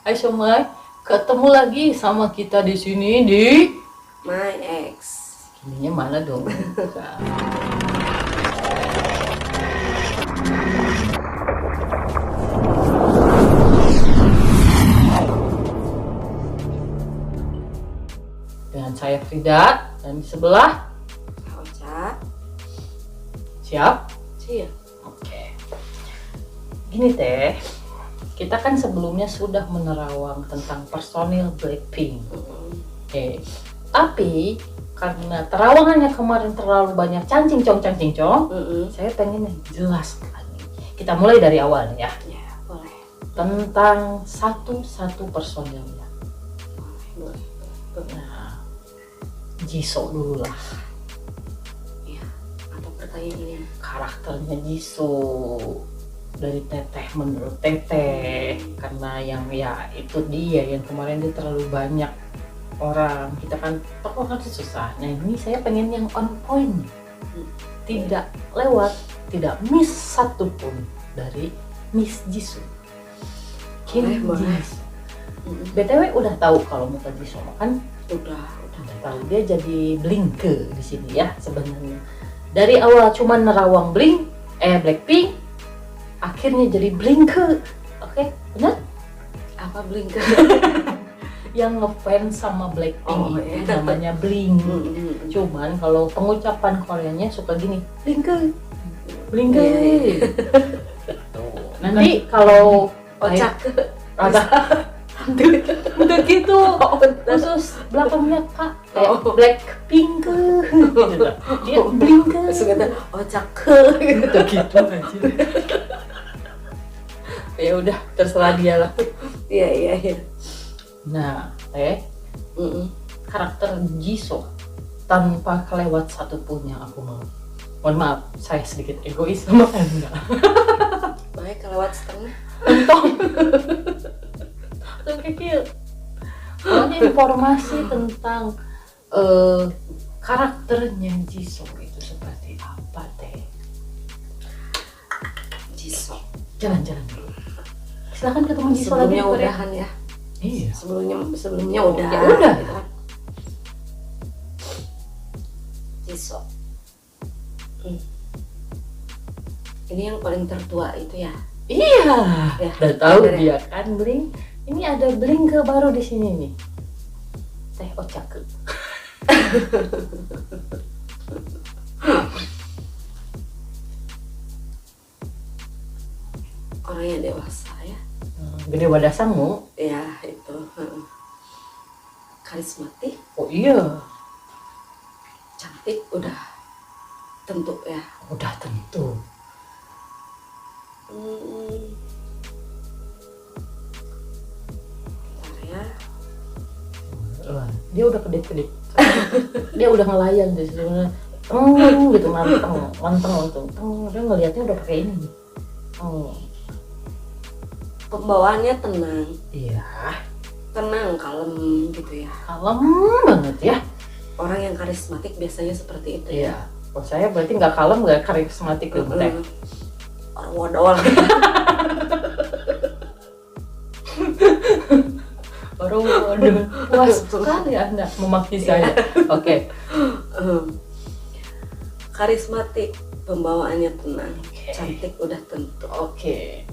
Hai Somai, ketemu lagi sama kita di sini di My ex. ininya mana dong? Dengan saya Frida dan di sebelah Ocha. siap? Siap. Oke. Gini teh, kita kan sebelumnya sudah menerawang tentang personil Blackpink. Oke. Tapi karena terawangannya kemarin terlalu banyak cancing cong, saya pengen yang jelas lagi. Kita mulai dari awal ya. Ya, boleh. Tentang satu-satu personilnya. Boleh. Nah, Jisoo dulu lah. Ya, atau pertanyaan ini. Karakternya Jisoo dari Teteh, menurut Teteh, karena yang ya itu dia yang kemarin dia terlalu banyak orang, kita kan tokoh kan susah. Nah ini saya pengen yang on point, tidak lewat, tidak miss satupun dari Miss Jisoo, Kim Boleh. Jisoo. BTW udah tahu kalau muka Jisoo kan? Udah Tahu dia jadi Blinke di sini ya sebenarnya. Dari awal cuma nerawang Blackpink, akhirnya jadi Blinke. Oke, benar? Apa blink? Yang ngefans sama Blackpink Oh, itu iya. namanya Blink. Cuman kalau pengucapan Koreanya suka gini, Blinke, Blinke. Iya, iya. Tuh. Nanti kalau Ocak. ada udah gitu khusus belakangnya Kak kayak Oh. Blackpink gitu. Dia Blinke Sudah Ocak. gitu aja. Ya udah terserah dia lah. Iya. Nah, karakter Jisoo tanpa kelewat satupun yang aku mau. Mohon maaf, saya sedikit egois sama Anda. Baik, kelewat setengah. Entong. Tuh kecil. Pokoknya informasi tentang karakternya Jisoo itu seperti apa teh? Jisoo. Jalan-jalan dulu. Silakan ketemu Jisoo lagi. Sebelumnya Korea. udahan ya. Iya. Sebelumnya udah. Ya udah. Gitu kan. Jisoo. Ini yang paling tertua itu ya. Iya. Ya, Udah tahu bener ya? dia kan Blink. Ini ada Blink ke baru di sini nih. Teh Ochaku. Orangnya dewasa ya. Gede wadah sangu. Ya itu. Karismatik, Oh iya. cantik, udah tentu ya. Udah tentu. Bentar ya. Dia udah kedip-kedip. Dia udah ngelayang di sini. Gitu manteng. Dia ngelihatnya udah pakai ini. Pembawaannya tenang, Iya. tenang, kalem gitu ya. Kalem banget ya. Orang yang karismatik biasanya seperti itu ya. Iya. Oh saya berarti nggak kalem, nggak karismatik dong teh. Orang wadol. Baru waduh, puas sekali Anda memaki saya. Oke. Karismatik, pembawaannya tenang, Oke. cantik udah tentu. Oke.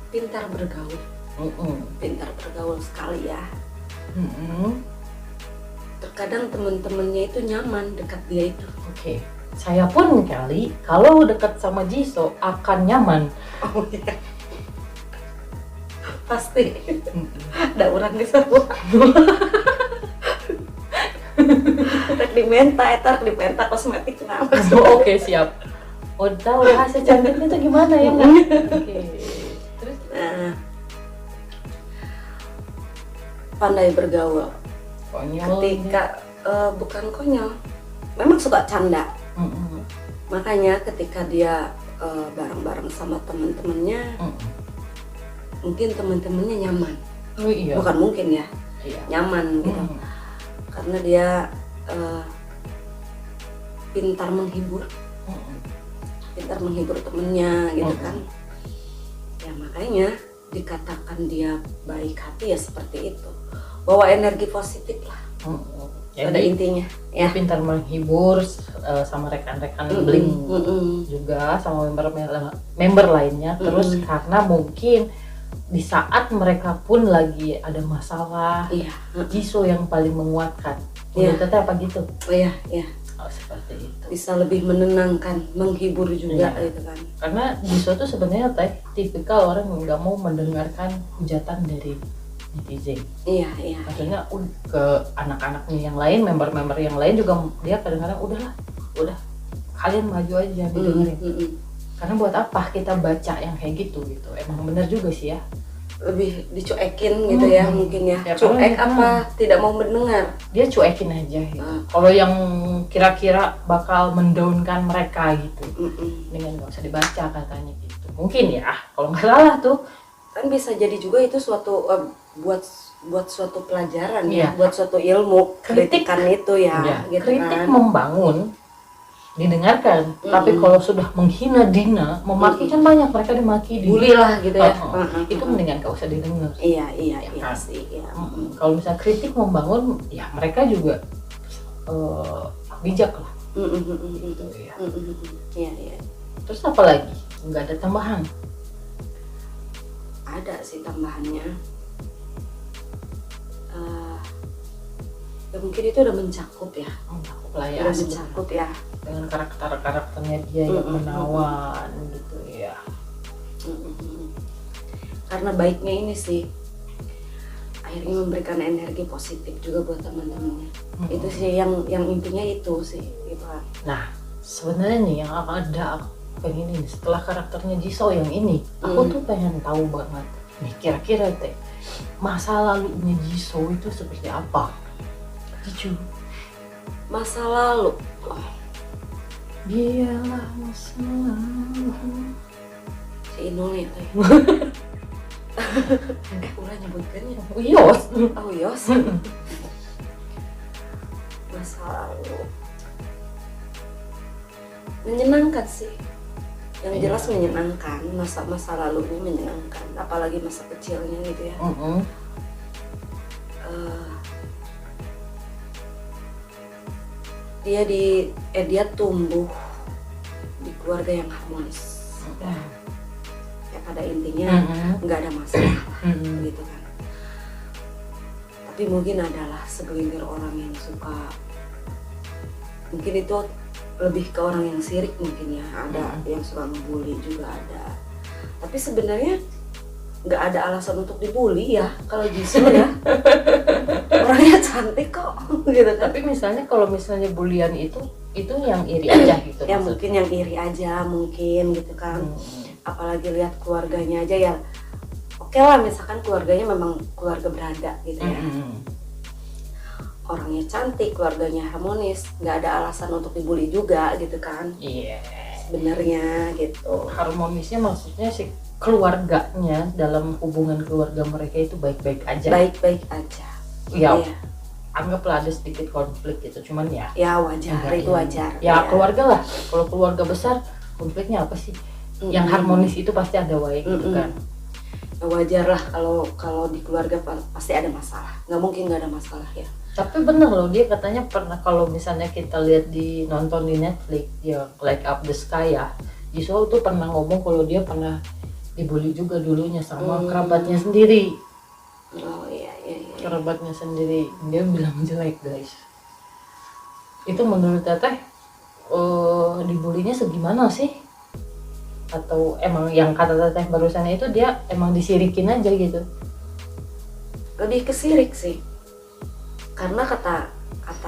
Pintar bergaul, pintar bergaul sekali ya. Terkadang temen-temennya itu nyaman dekat dia itu. Oke. Saya pun kali kalau dekat sama Jisoo akan nyaman. Oh iya. Pasti. Ada orang di sana. Rek dimenta kosmetik nama. Oke, siap. Oh tahu rahasia cantiknya itu gimana ya nggak? Oke. Terus Nah, pandai bergaul. konyol. Ketika bukan konyol, memang suka canda. Mm-mm. Makanya ketika dia bareng-bareng sama teman-temannya, mungkin teman-temannya nyaman. Oh iya. Bukan mungkin ya, Iya. nyaman gitu. Karena dia pintar menghibur temennya gitu kan. Makanya dikatakan dia baik hati ya seperti itu. Bawa energi positif lah. Pada Jadi intinya. dia Ya. pintar menghibur sama rekan-rekan Blink juga, sama member lainnya. Terus karena mungkin di saat mereka pun lagi ada masalah, Iya. Jisoo yang paling menguatkan. Iya. Menurut Teteh apa gitu? Iya, iya. Oh, seperti itu. Bisa lebih menenangkan, menghibur juga Iya. gitu kan. Karena Jisoo tuh sebenarnya Teh tipikal orang yang nggak mau mendengarkan hujatan dari netizen. Iya, iya. Maksudnya ke anak-anaknya yang lain, member-member yang lain juga dia kadang-kadang udah kalian maju aja jangan didengerin. Karena buat apa kita baca yang kayak gitu. Emang bener juga sih ya. Lebih dicuekin gitu ya mungkin ya. Ya, Cuek karena- apa tidak mau mendengar. Dia cuekin aja gitu. Kalau yang kira-kira bakal mendownkan mereka gitu, dengan nggak usah dibaca katanya gitu. Mungkin ya, kalau nggak salah tuh. Kan bisa jadi juga itu suatu buat suatu pelajaran ya, Iya. buat suatu ilmu. Kritik. Kritikan itu ya, gitu Kritik kan. membangun, didengarkan. Tapi kalau sudah menghina Dina, memaki kan banyak mereka dimaki, Bully lah gitu ya. Itu mendingan gak usah didengar. Iya, Ya iya kan? sih. Iya. Kalau misalnya kritik membangun, ya mereka juga bijak lah. Gitu ya. Iya, iya. Terus apa lagi? Nggak ada tambahan. Ada sih tambahannya. Ya mungkin itu udah mencakup ya. Cukup lah ya. Udah mencakup ya. Dengan karakternya dia yang menawan gitu ya. Karena baiknya ini sih akhirnya memberikan energi positif juga buat teman-temannya. Itu sih yang intinya itu sih gitu kan. Nah, sebenarnya nih yang ada pengen ini setelah karakternya Jisoo yang ini, aku tuh pengen tahu banget nih kira-kira Teh masa lalunya Jisoo itu seperti apa? Jujur. Masa lalu. Biarlah masa lalu. Si Inul ya Teh. Ulah nyebutkannya. Uyos. Oh yos. Masa lalu. Menyenangkan sih. Yang jelas menyenangkan, masa lalunya menyenangkan, apalagi masa kecilnya gitu ya. Dia tumbuh di keluarga yang harmonis. Ya pada intinya nggak ada masalah gitu kan. Tapi mungkin adalah segelintir orang yang suka, mungkin itu lebih ke orang yang sirik mungkin ya, ada yang suka ngebully juga ada. Tapi sebenarnya nggak ada alasan untuk dibully ya kalau Jisoo ya. Orangnya cantik kok gitu kan. Tapi misalnya kalau misalnya bulian itu yang iri aja gitu. Ya mungkin yang iri aja mungkin gitu kan. Apalagi lihat keluarganya aja ya. Oke lah, misalkan keluarganya memang keluarga berada gitu ya. Orangnya cantik, keluarganya harmonis, nggak ada alasan untuk dibully juga gitu kan. Iya. Sebenarnya gitu. Harmonisnya maksudnya si keluarganya dalam hubungan keluarga mereka itu baik-baik aja. Baik-baik aja. Ya, Iya. anggaplah ada sedikit konflik gitu, cuman ya. Ya wajar, itu wajar. Ya keluarga lah. Kalau keluarga besar konfliknya apa sih? Yang harmonis itu pasti ada wae gitu kan. Ya wajar lah kalau di keluarga pasti ada masalah. Nggak mungkin nggak ada masalah ya. Tapi bener loh, dia katanya pernah, kalau misalnya kita lihat nonton di Netflix ya, Like Up the Sky ya, Jisoo tuh pernah ngomong kalau dia pernah dibully juga dulunya sama kerabatnya sendiri. Oh iya. Kerabatnya sendiri, dia bilang jelek guys. Itu menurut Teteh dibulinya segimana sih? Atau emang yang kata Teteh barusan itu dia emang disirikin aja gitu? Lebih ke sirik sih. Karena kata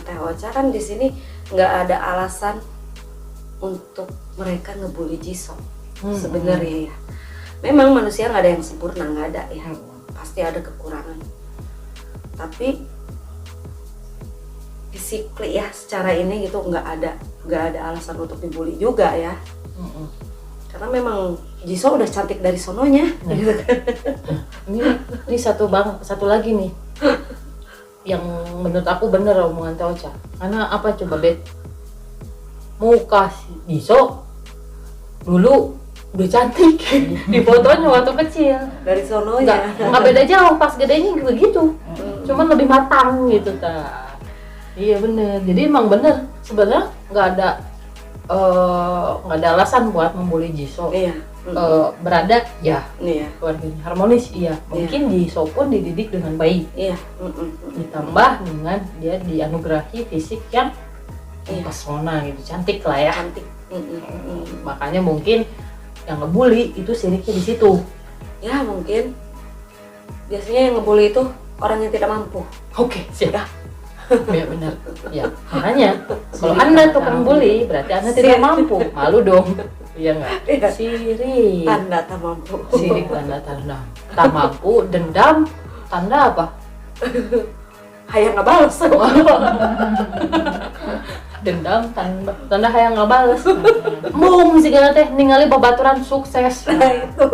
Teh Ocha kan di sini nggak ada alasan untuk mereka ngebully Jisoo. Sebenarnya ya. Memang manusia nggak ada yang sempurna, nggak ada ya. Pasti ada kekurangan. Tapi physically ya, secara ini gitu nggak ada alasan untuk dibully juga ya. Karena memang Jisoo udah cantik dari sononya. Gitu kan. Ini satu lagi nih yang menurut aku bener omongan Teh Ocha. Karena apa coba Bet? Muka si Jisoo dulu udah cantik di fotonya waktu kecil. Dari sononya Nggak beda jauh, pas gedenya begitu, cuman lebih matang gitu ta. Iya bener, jadi emang bener sebenarnya nggak ada alasan buat membuli Jisoo. iya. Berada ya Iya. keluarganya harmonis, iya mungkin Jisoo pun dididik dengan baik, Iya. ditambah dengan dia dianugerahi fisik yang Iya. pesona gitu, cantik lah ya. Cantik. Makanya mungkin yang ngebully itu siriknya di situ. Ya mungkin biasanya yang ngebully itu orang yang tidak mampu. Oke, siap. Ya benar. Ya, makanya kalau Anda tukang bully berarti Anda tidak mampu. Malu dong. Iya nggak? Iya. Sirik. Tanda tak mampu. Sirik tanda. Tak mampu, dendam, tanda apa? Hayang nggak balas. Dendam, tanda hayang nggak bales. Mung sigana teh ningali babaturan sukses. Nah itu.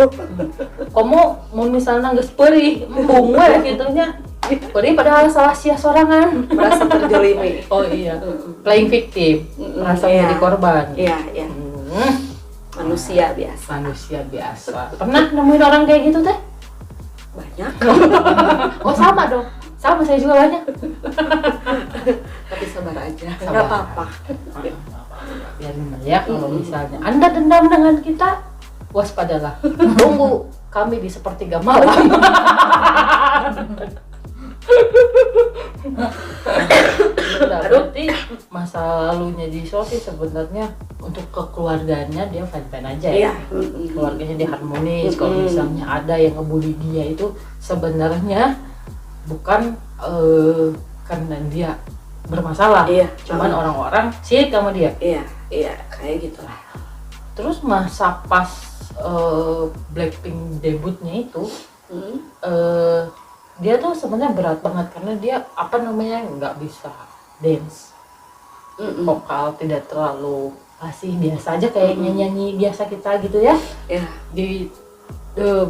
Komo mau misalnya geus peurih, embung we kitunya. Peurih padahal salah sia sorangan. Merasa terjolimi. Oh iya, playing victim, merasa Iya. menjadi korban. Iya, iya. Manusia biasa. Manusia biasa. Pernah nemuin orang kayak gitu teh? Banyak. Oh sama dong, sama saya juga banyak. Tapi sabar aja. Sabar. Nggak apa-apa. Biarin ya, kalau misalnya Anda dendam dengan kita, waspadalah. Tunggu kami di sepertiga malam. Nah, berarti masa lalunya Jisoo sih sebenarnya untuk kekeluarganya dia fine-fine aja ya. Iya. Keluarganya dia harmonis. Kalau misalnya ada yang ngebully dia itu sebenarnya bukan karena dia bermasalah, Iya. cuman orang-orang sirik sama dia. Iya, iya, kayak gitulah. Terus masa pas Blackpink debutnya itu dia tuh sebenarnya berat banget karena dia nggak bisa dance, vokal tidak terlalu fasih, biasa aja kayak nyanyi biasa kita gitu ya. Iya. Di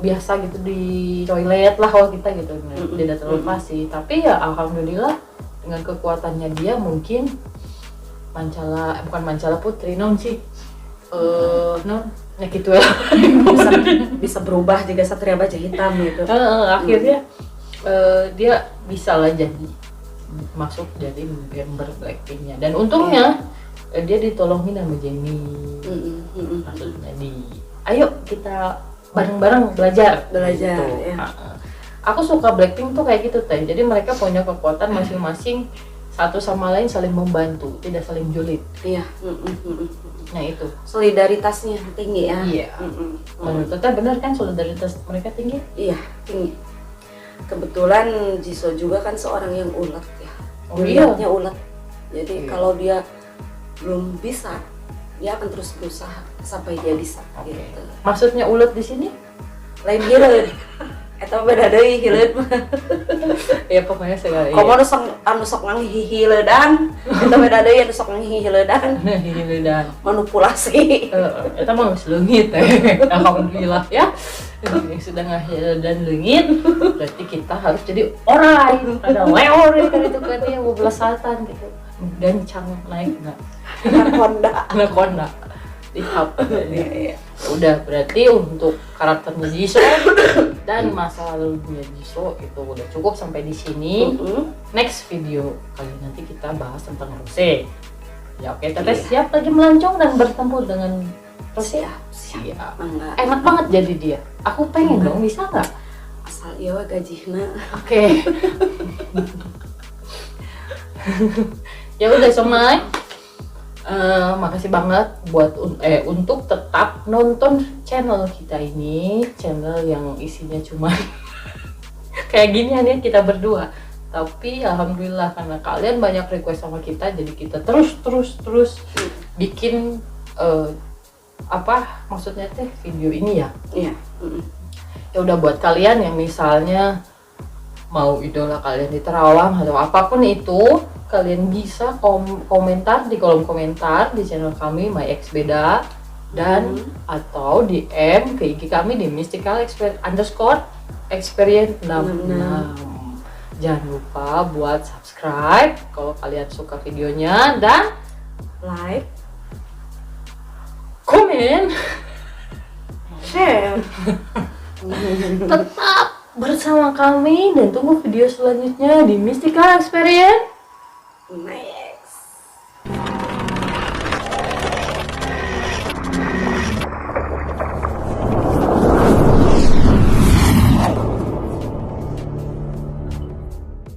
biasa gitu di toilet lah kalau kita gitu, tidak terlalu fasih. Tapi ya alhamdulillah dengan kekuatannya dia mungkin bukan Mancala Putri non sih ya gitu ya. bisa berubah juga Satria Baja Hitam gitu. Akhirnya dia bisa lah jadi masuk jadi member Blackpinknya, dan untungnya dia ditolongin sama Jennie. Maksudnya ayo kita bareng-bareng belajar gitu. Ya. Aku suka Blackpink tuh kayak gitu teh, jadi mereka punya kekuatan masing-masing, satu sama lain saling membantu, tidak saling julid. Iya. Nah itu Solidaritasnya tinggi ya. iya. Menurut Teteh benar kan solidaritas mereka tinggi? Iya, tinggi. Kebetulan Jisoo juga kan seorang yang ulet ya. Oh iya? Uletnya ulet. Jadi Iya. kalau dia belum bisa, dia akan terus berusaha sampai dia bisa gitu. Maksudnya ulet di sini? Lain hileud. Eta beda deui hileud mah. Ya pokoknya segala. Komo anu sok nganghihi leudan, eta beda deui anu sok nganghihi leudan. Ini dan Manipulasi. kita mau leungit alhamdulillah ya. Yang sudah ngahil dan leungit berarti kita harus jadi orang ada leor kan itu kan yang mau belasatan gitu dan cang naik anaconda lihap. Udah berarti untuk karakternya Jisoo dan masa lalunya Jisoo itu udah cukup sampai di sini. Next video kali nanti kita bahas tentang Rose. Ya oke, Teteh siap lagi melancong dan bertemu dengan Rose. Siap. Enak banget jadi dia. Aku pengen dong, bisa nggak? Asal iya we gajihna. Oke. Ya udah Somai. Makasih banget buat untuk tetap nonton channel kita ini, channel yang isinya cuma kayak ginian ya kita berdua. Tapi alhamdulillah karena kalian banyak request sama kita, jadi kita terus bikin maksudnya teh video ini ya. Iya. Ya udah buat kalian yang misalnya mau idola kalian di Terawang atau apapun itu, kalian bisa komentar di kolom komentar di channel kami MyXbeda dan atau DM ke IG kami di mystical_experience 66. Jangan lupa buat subscribe kalau kalian suka videonya dan Like, komen share. Tetap bersama kami dan tunggu video selanjutnya di Mystical Experience. Nah,